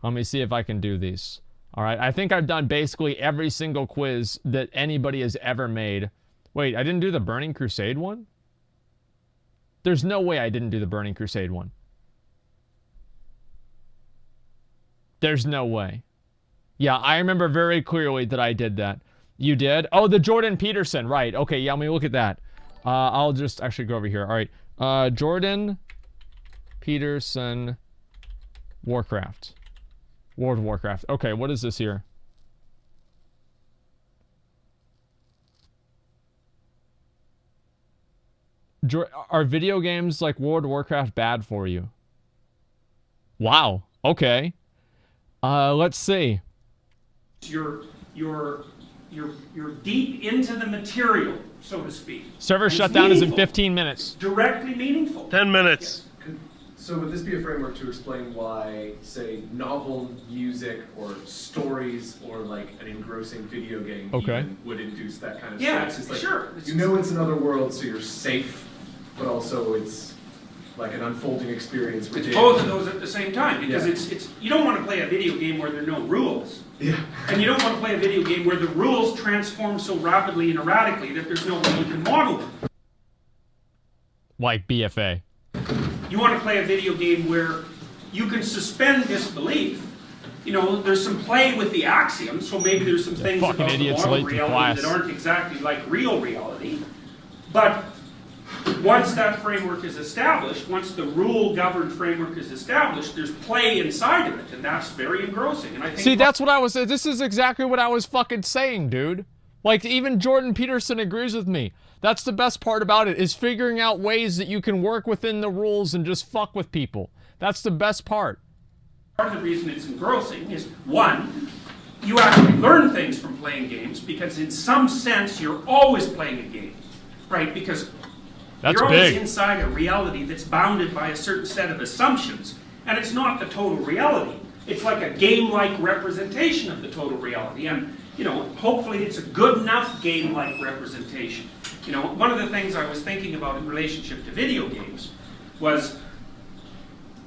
Let me see if I can do these. All right, I think I've done basically every single quiz that anybody has ever made. Wait, I didn't do the Burning Crusade one? There's no way I didn't do the Burning Crusade one. There's no way. Yeah, I remember very clearly that I did that. You did? Oh, the Jordan Peterson, right. Okay, yeah, let me look at that. I'll just actually go over here. All right, Jordan Peterson Warcraft. World of Warcraft. Okay, what is this here? Are video games like World of Warcraft bad for you? Wow. Okay. Let's see. You're deep into the material, so to speak. Server shutdown is in 15 minutes. It's directly meaningful. 10 minutes. Yes. So would this be a framework to explain why, say, novel music or stories or like an engrossing video game even would induce that kind of stress? It's like, sure. You know it's another world, so you're safe, but also it's like an unfolding experience within. It's both of those at the same time, because it's you don't want to play a video game where there are no rules. Yeah. And you don't want to play a video game where the rules transform so rapidly and erratically that there's no way you can model them. Like BFA. You want to play a video game where you can suspend disbelief. You know, there's some play with the axioms, so maybe there's some things about the model reality that aren't exactly like real reality. But once that framework is established, once the rule-governed framework is established, there's play inside of it, and that's very engrossing. And I think that's what I was. This is exactly what I was fucking saying, dude. Like, even Jordan Peterson agrees with me. That's the best part about it, is figuring out ways that you can work within the rules and just fuck with people. That's the best part. Part of the reason it's engrossing is, one, you actually learn things from playing games, because in some sense you're always playing a game, right? Because you're always inside a reality that's bounded by a certain set of assumptions, and it's not the total reality. It's like a game-like representation of the total reality, and you know, hopefully it's a good enough game-like representation. You know, one of the things I was thinking about in relationship to video games was,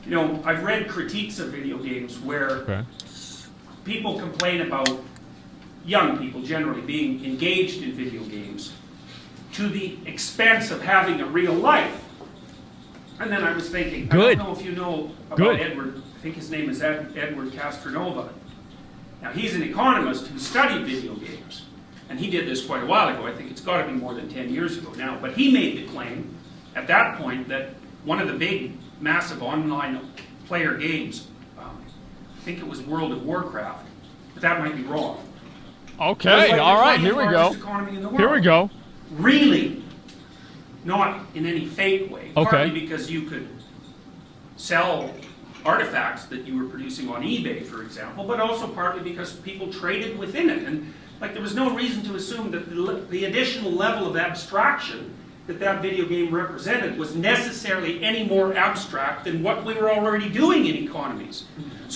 you know, I've read critiques of video games where people complain about young people generally being engaged in video games to the expense of having a real life. And then I was thinking, I don't know if you know about Edward, I think his name is Edward Castronova. Now, he's an economist who studied video games. And he did this quite a while ago. I think it's got to be more than 10 years ago now. But he made the claim at that point that one of the big, massive online player games, I think it was World of Warcraft, but that might be wrong. Okay, like all right, here we go. Here we go. Really, not in any fake way. Partly because you could sell artifacts that you were producing on eBay, for example, but also partly because people traded within it. And like, there was no reason to assume that the additional level of abstraction that that video game represented was necessarily any more abstract than what we were already doing in economies.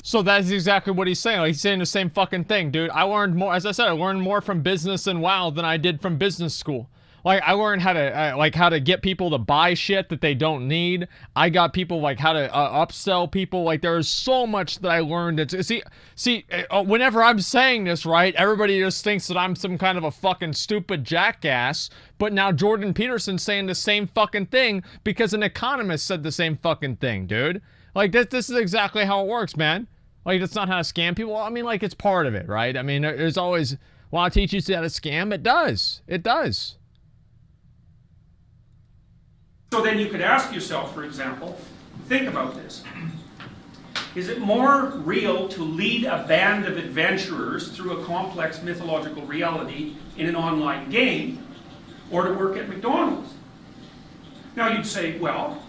So that's exactly what he's saying. Like, he's saying the same fucking thing, dude. I learned more, as I said, I learned more from business and WoW than I did from business school. Like, I learned how to, how to get people to buy shit that they don't need. I got people, like, how to upsell people. Like, there's so much that I learned. Whenever I'm saying this, right, everybody just thinks that I'm some kind of a fucking stupid jackass. But now Jordan Peterson's saying the same fucking thing because an economist said the same fucking thing, dude. Like, this is exactly how it works, man. Like, it's not how to scam people. I mean, like, it's part of it, right? I mean, there's always, want to teach you how to scam? It does. It does. So then you could ask yourself, for example, think about this. Is it more real to lead a band of adventurers through a complex mythological reality in an online game, or to work at McDonald's? Now you'd say, well,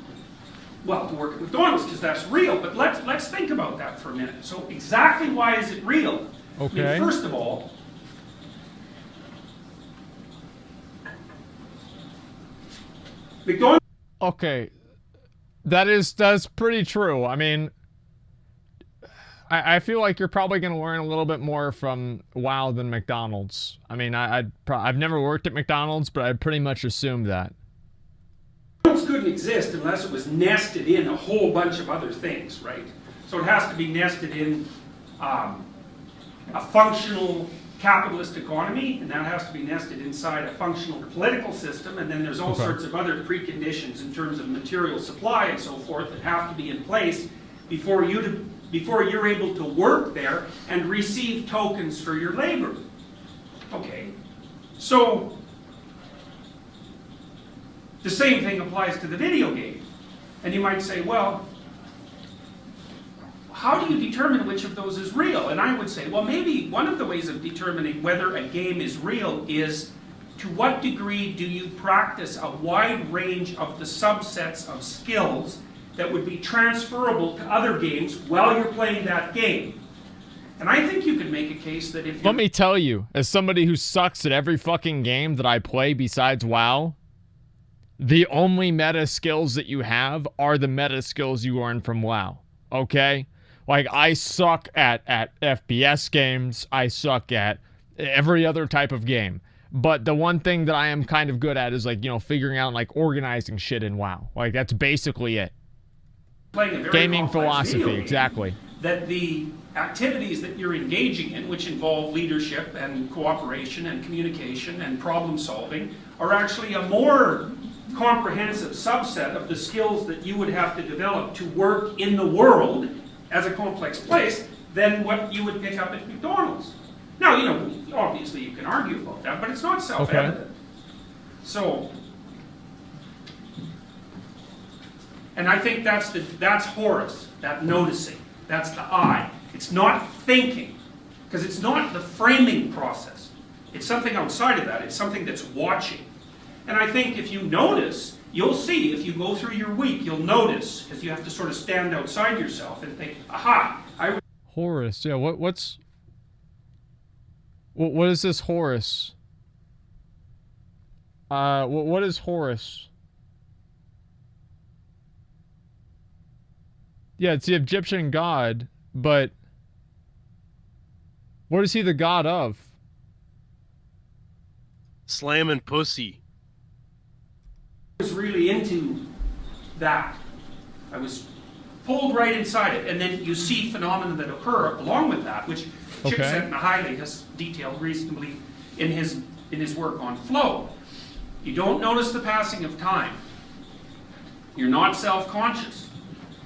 to work at McDonald's because that's real, but let's think about that for a minute. So exactly why is it real? Okay. I mean, first of all, McDonald's. Okay, that's pretty true. I mean, I feel like you're probably going to learn a little bit more from WoW than McDonald's. I mean, I've never worked at McDonald's, but I pretty much assumed that. McDonald's couldn't exist unless it was nested in a whole bunch of other things, right? So it has to be nested in a functional capitalist economy, and that has to be nested inside a functional political system, and then there's all sorts of other preconditions in terms of material supply and so forth that have to be in place before you're able to work there and receive tokens for your labor. Okay, so the same thing applies to the video game. And you might say, well, how do you determine which of those is real? And I would say, well, maybe one of the ways of determining whether a game is real is to what degree do you practice a wide range of the subsets of skills that would be transferable to other games while you're playing that game. And I think you could make a case that if Let me tell you, as somebody who sucks at every fucking game that I play besides WoW, the only meta skills that you have are the meta skills you earn from WoW. Okay? Like, I suck at FPS games. I suck at every other type of game. But the one thing that I am kind of good at is, like, you know, figuring out, like, organizing shit in WoW. Like, that's basically it. Playing a very gaming philosophy, exactly. That the activities that you're engaging in, which involve leadership and cooperation and communication and problem solving, are actually a more comprehensive subset of the skills that you would have to develop to work in the world as a complex place than what you would pick up at McDonald's. Now, you know, obviously you can argue about that, but it's not self-evident. Okay. So, and I think that's Horus, that noticing, that's the eye. It's not thinking, because it's not the framing process. It's something outside of that. It's something that's watching. And I think if you notice, you'll see, if you go through your week, you'll notice, because you have to sort of stand outside yourself and think, aha, Horus, yeah, what is this Horus? What is Horus? Yeah, it's the Egyptian god, but what is he the god of? Slamming pussy. I was really into that. I was pulled right inside it, and then you see phenomena that occur along with that, which Csikszentmihalyi has detailed reasonably in his work on flow. You don't notice the passing of time. You're not self-conscious,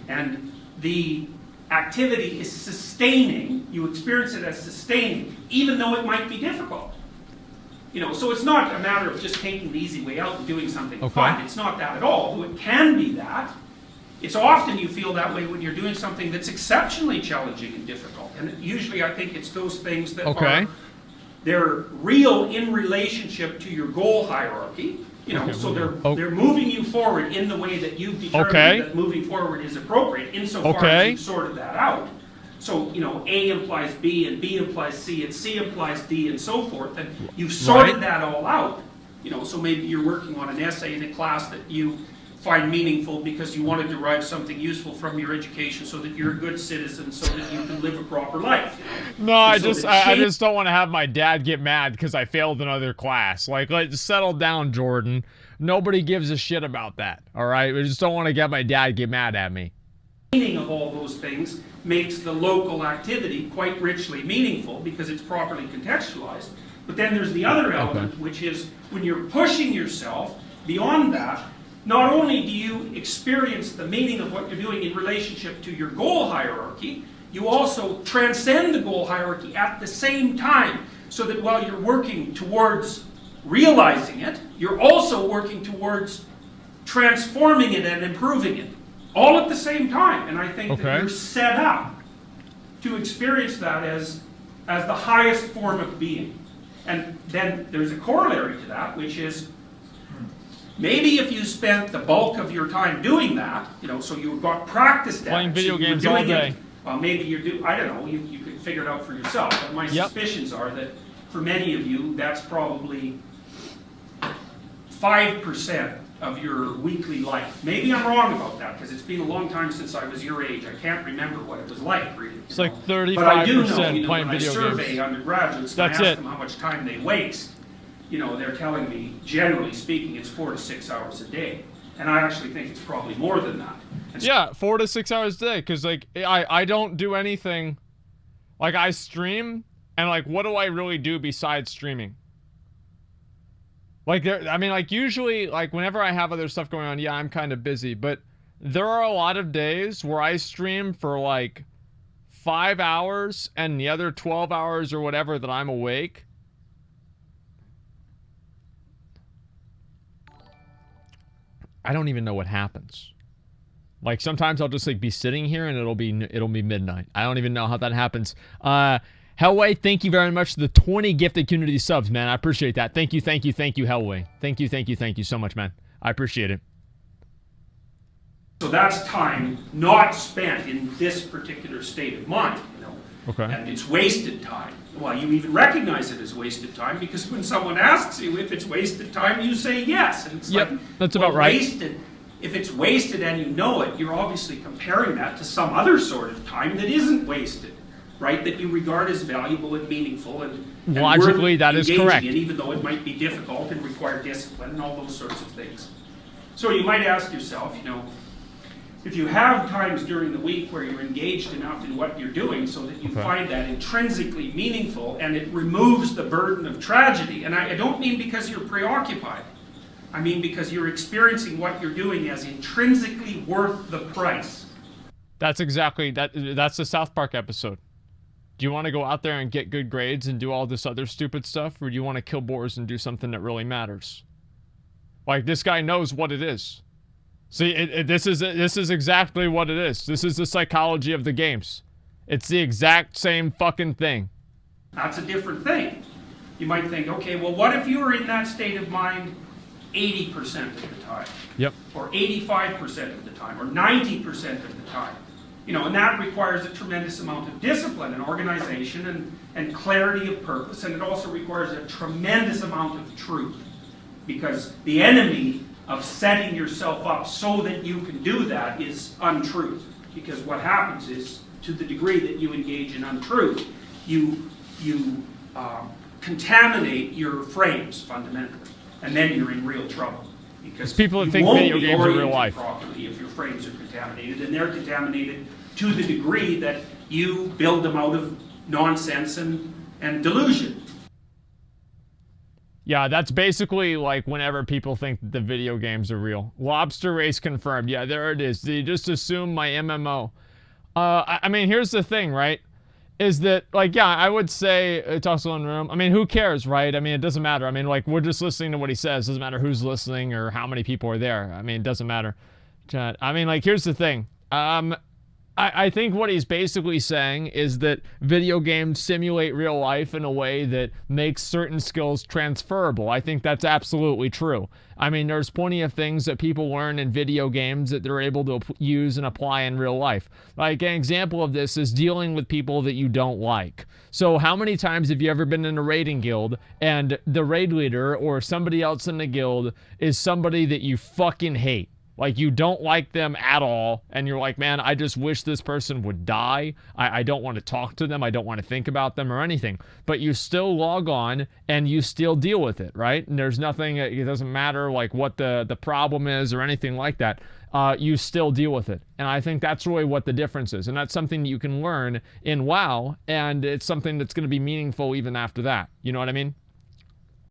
and the activity is sustaining. You experience it as sustaining, even though it might be difficult. You know, so it's not a matter of just taking the easy way out and doing something fun. It's not that at all. Though it can be that. It's often you feel that way when you're doing something that's exceptionally challenging and difficult. And usually I think it's those things that are, they're real in relationship to your goal hierarchy. You know, so they're moving you forward in the way that you've determined that moving forward is appropriate, insofar as you've sorted that out. So, you know, A implies B, and B implies C, and C implies D, and so forth. And you've sorted that all out. You know, so maybe you're working on an essay in a class that you find meaningful because you want to derive something useful from your education so that you're a good citizen, so that you can live a proper life. You know? No, I just don't want to have my dad get mad because I failed another class. Like, let's settle down, Jordan. Nobody gives a shit about that, all right? I just don't want to get my dad get mad at me. Meaning of all those things makes the local activity quite richly meaningful because it's properly contextualized. But then there's the other element, which is when you're pushing yourself beyond that, not only do you experience the meaning of what you're doing in relationship to your goal hierarchy, you also transcend the goal hierarchy at the same time, so that while you're working towards realizing it, you're also working towards transforming it and improving it, all at the same time. And I think that you're set up to experience that as the highest form of being. And then there's a corollary to that, which is, maybe if you spent the bulk of your time doing that, you know, so you got practiced at playing video games all day. Well, maybe I don't know, you could figure it out for yourself. But my suspicions are that for many of you, that's probably 5% of your weekly life. Maybe I'm wrong about that, because it's been a long time since I was your age. I can't remember what it was like, really. It's like 35% but I do know, you know, playing when video I survey games. Undergraduates, and I ask them how much time they waste, you know, they're telling me, generally speaking, it's 4 to 6 hours a day. And I actually think it's probably more than that. And yeah, 4 to 6 hours a day, because, like, I don't do anything. Like, I stream, and, like, what do I really do besides streaming? Like, I mean, like, usually, like, whenever I have other stuff going on, yeah, I'm kind of busy, but there are a lot of days where I stream for, like, 5 hours, and the other 12 hours or whatever that I'm awake. I don't even know what happens. Like, sometimes I'll just, like, be sitting here, and it'll be midnight. I don't even know how that happens. Hellway, thank you very much for the 20 gifted community subs, man. I appreciate that. Thank you, Hellway. Thank you so much, man. I appreciate it. So that's time not spent in this particular state of mind, you know. Okay. And it's wasted time. Well, you even recognize it as wasted time because when someone asks you if it's wasted time, you say yes. And it's like, that's about right. Wasted. If it's wasted and you know it, you're obviously comparing that to some other sort of time that isn't wasted. Right, that you regard as valuable and meaningful and logically that is correct. In, even though it might be difficult and require discipline and all those sorts of things. So you might ask yourself, you know, if you have times during the week where you're engaged enough in what you're doing so that you find that intrinsically meaningful and it removes the burden of tragedy, and I don't mean because you're preoccupied, I mean because you're experiencing what you're doing as intrinsically worth the price. That's exactly, that's the South Park episode. Do you want to go out there and get good grades and do all this other stupid stuff, or do you want to kill boars and do something that really matters? Like, this guy knows what it is. See, this is exactly what it is. This is the psychology of the games. It's the exact same fucking thing. That's a different thing. You might think, okay, well, what if you were in that state of mind 80% of the time? Yep. Or 85% of the time, or 90% of the time? You know, and that requires a tremendous amount of discipline and organization and clarity of purpose, and it also requires a tremendous amount of truth. Because the enemy of setting yourself up so that you can do that is untruth. Because what happens is, to the degree that you engage in untruth, you contaminate your frames fundamentally, and then you're in real trouble. Because people that think video games are real life properly if your frames are contaminated, and they're contaminated to the degree that you build them out of nonsense and delusion. Yeah, that's basically like whenever people think that the video games are real. Lobster race confirmed. Yeah, there it is. They just assume my MMO. I mean, here's the thing, right? Is that, like, yeah, I would say it's also in room. I mean, who cares, right? I mean, it doesn't matter. I mean, like, we're just listening to what he says. It doesn't matter who's listening or how many people are there. I mean, it doesn't matter. I mean, like, here's the thing. I think what he's basically saying is that video games simulate real life in a way that makes certain skills transferable. I think that's absolutely true. I mean, there's plenty of things that people learn in video games that they're able to use and apply in real life. Like, an example of this is dealing with people that you don't like. So how many times have you ever been in a raiding guild and the raid leader or somebody else in the guild is somebody that you fucking hate? Like, you don't like them at all, and you're like, man, I just wish this person would die. I don't want to talk to them. I don't want to think about them or anything. But you still log on, and you still deal with it, right? And there's nothing, it doesn't matter, like, what the problem is or anything like that. You still deal with it. And I think that's really what the difference is. And that's something that you can learn in WoW, and it's something that's going to be meaningful even after that. You know what I mean?